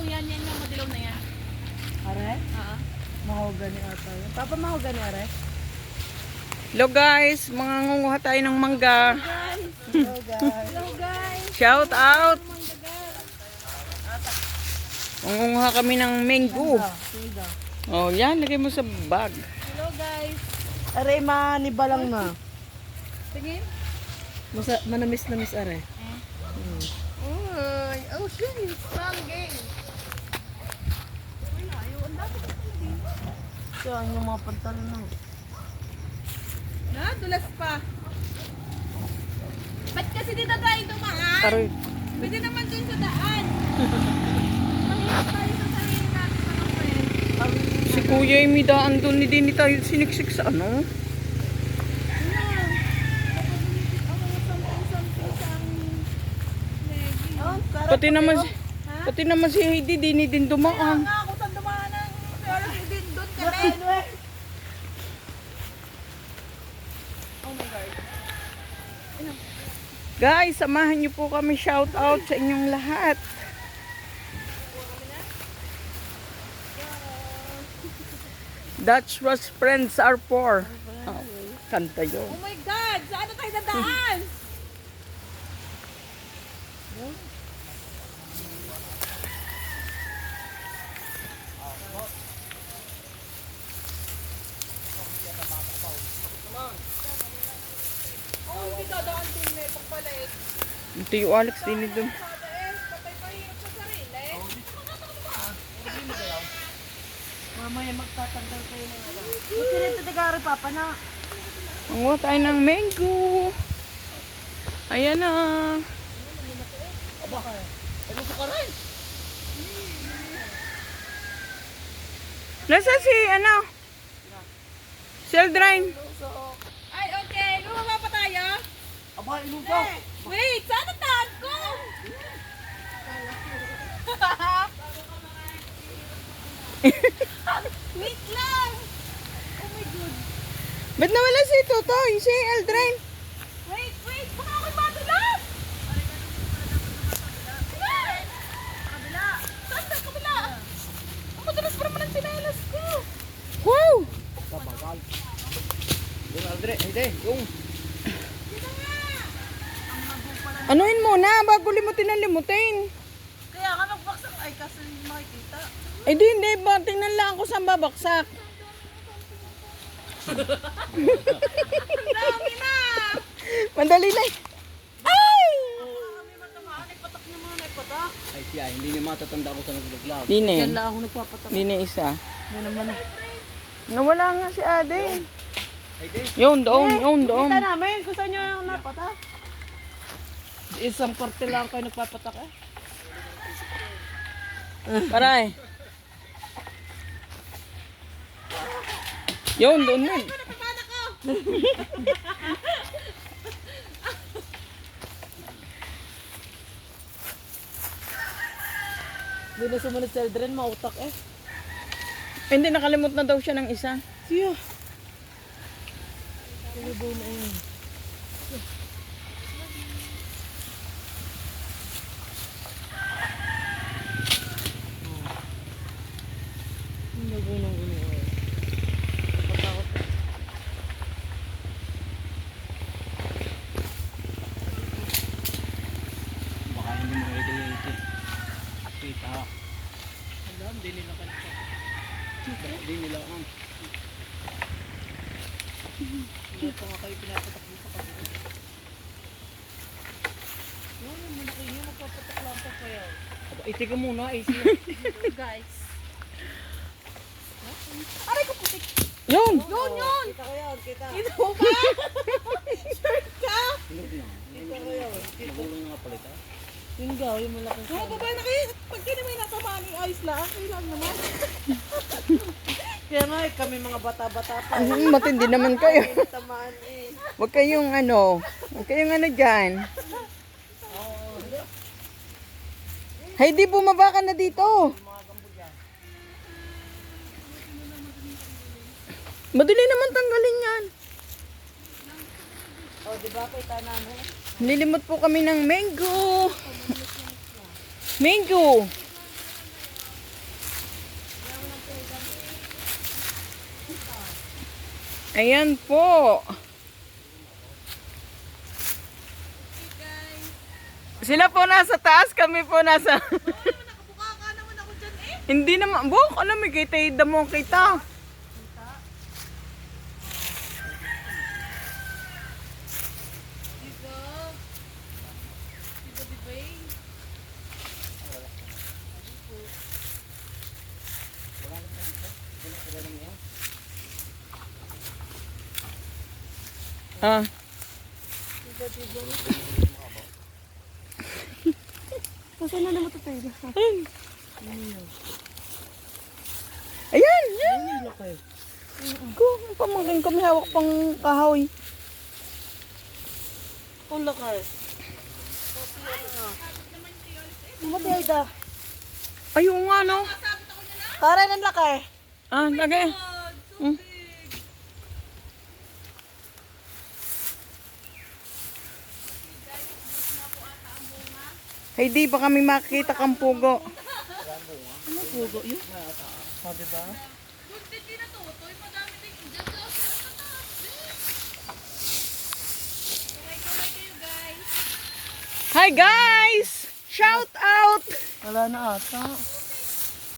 yan yung madilaw na yan. Are? Oo. Mahogany ata yun. Papa, mahogany are? Hello guys, mga ngunguha tayo ng mangga. Hello guys. Hello guys. Shout out. Manggagal. Ngunguha kami ng mango. Siga. Oh, yan, lagay mo sa bag. Hello guys. Are, maniba lang na. Tingin. Manamis-namis are. Uy, oh shit. Strong game. Wala, ang dami ko din. Saan yung mga pantalon na? Na, dulas pa. Ba't kasi dito tayo dumaan? Aroy. Pwede naman dun sa daan. Mahirap tayo sa sarili natin mga friend. Si Kuya ay may daan doon, hindi ni tayo siniksik sa ano. Pati naman si Heidi, di din dumaan. Nga, kung saan dumaan ng pero hindi doon kami. Oh my God. Guys, samahan niyo po kami, shout out sa inyong lahat. That's what friends are for. Oh, kanta yun. Oh my God! Saan na tayo dadaan? Oh, hindi dadaan din may pagpalit. Ito yung Alex din doon. Patay pa hirap sa sarili. Mamaya magtatanggal kayo ng ano. Buti rin ito nagari, Papa, na. Manguha tayo ng mango. Ayan na. Nasa si ano? Si Eldrin. Ay, okay. Lumaba pa tayo? Aba, ilong ka. Wait, saan ang daan ko? Wait lang. Oh my God. Ba't nawala si Totoy? Si Eldrin. Wait. Baka ako'y madulas. Kabila. Saan sa kabila? Ang madulas pa naman ang sinelas ko. Wow! Yung Aldre, hindi, yung. Anuhin muna bago limutin ang limutin. Kaya ka nagbaksak ay kasi makikita. Eh di, hindi ba? Tingnan lang ako saan babaksak. Dami na. Mandali na. Ay! Kami matamaan. Nagpatak na mga nagpatak. Ay siya, hindi niya matatanda ko sa naglaglag. Di na Yan yun. lang ako nagpapatak. Di na isa. Yan naman na. Nawala nga si Ade. Ay di. Yun, doon. Kita namin, kung saan nyo yung napatak. Isang parte lang kayo nagpapatak eh. Paray. Yun, doon yun. Napapatak ko. Hindi na sumunod sa Eldren, mautak eh. Hindi, nakalimot na daw siya ng isa. Siya. Kalibo na yun. Nagunang gulo eh. Napatakot eh. Baka hindi mo ito. Kita. Alam, hindi nila kanita. Hindi nila ang. Hindi pa nga kayo pinapatak dito sa kabila. Yan, malaki nyo. Magpapatak lang pa kayo. Iti ka muna, AC. Guys. Aray ko putik. Yun! Yun. Kita ko yun, kita. Ito ka? Shirt ka? Kita ko yun. Nagulong nga palit ha. Yung gaw, yung malaking Oo, babae na kayo. Pag kini may natamaan yung ayos lang, kailan naman. Kaya nga eh, kami mga bata-bata pa. Matindi naman kayo. Tamaan eh. Huwag kayong dyan. Heidi, bumaba ka na dito. Madali naman tanggalin yan. O, di ba kita namin? Nilimot po kami ng mango. Mango. Ayan po. Guys. Sila po nasa taas, kami po nasa... Nakabuka ka naman ako dyan eh. Hindi naman, buk, ano may kita, damo kita. Diba? Diba eh? Ah. Kasi na naman ito tayo. Ayan, yan. Kung pamangkin kami hawak pang kahoy. Ang lakay. Mamatay da. Ayun nga, no? Para ng lakay. Ah, lagay. Hmm. Hey, di ba kami makikita kang pugo? Ano pugo yun? O, diba? Hi guys! Shout out! Wala na ata.